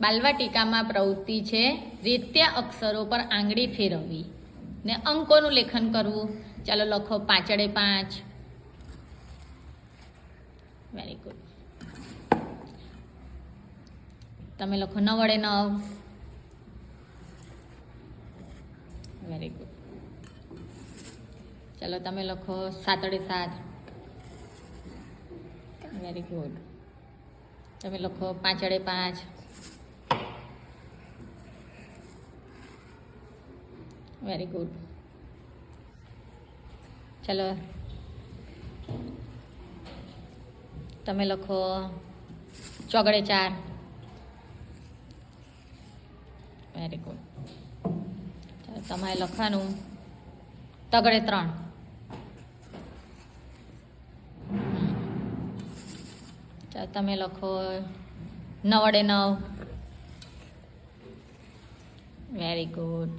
બાલવાટિકામાં પ્રવૃત્તિ છે રીત્ય અક્ષરો પર આંગળી ફેરવવી ને અંકોનું લેખન કરવું. ચાલો લખો 5 * 5. Very good. તમે લખો 9 * 9. Very good. ચાલો તમે લખો 7 * 7. Very good. તમે લખો 5 * 5. Very good. ચલો તમે લખો 4 * 4. Very good. ચાલો તમારે લખવાનું 3 * 3. ચાલો તમે લખો 9 * 9. Very good.